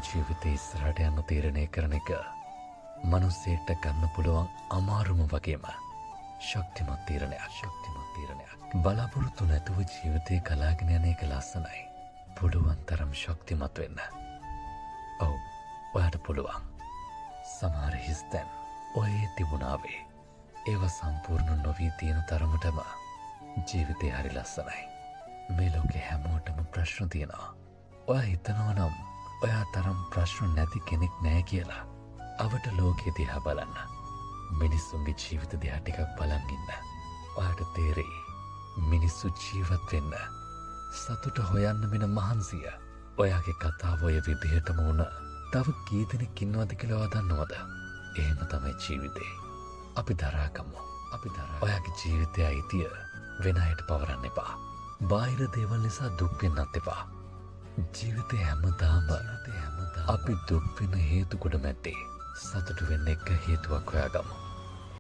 ජීවිතේ ඉස්සරහට යන්න තීරණය කරන එක මනුස්සයෙක්ට ගන්න පුළුවන් අමාරුම වගේම ශක්තිමත් තීරණයක්. බලාපොරොත්තු නැතුව ජීවිතේ ගලාගෙන යන එක ලස්සනයි. පුළුවන් තරම් ශක්තිමත් වෙන්න. ඔව්, ඔයාට පුළුවන්. සමහර හිස්තැන් ඔයේ තිබුණාවේ. ඒව සම්පූර්ණ නොවී තියෙන තරමටම ජීවිතේ හරි ලස්සනයි. මේ ලෝකේ හැමෝටම ප්‍රශ්න තියෙනවා. ඔයා හිතනවා නම් ඔයා තරම් ප්‍රශ්න නැති කෙනෙක් නෑ කියලා. අවට ලෝකෙ දිහා බලන්න. මිනිස්සුන්ගේ ජීවිත දිහා ටිකක් බලන් ඉන්න. ඔයාට තේරෙයි මිනිස්සු ජීවත් වෙන්න සතුට හොයන්න වෙන මහන්සිය. ඔයාගේ කතාව ඔය විදිහටම වුණ තව කී දෙනෙක් ඉන්නවද කියලා ඔයා දන්නවද? එහෙම තමයි ජීවිතේ. අපි දරාගමු. ඔයාගේ ජීවිතය අයිතිය වෙන අයට පවරන්න එපා. බාහිර දේවල් නිසා දුක් වෙන්නත් එපා. ජීවිතේ හැමදාම අපි දුක් වෙන හේතු කොට මැද්දේ සතුට වෙන්න එක හේතුවක් හොයාගමු.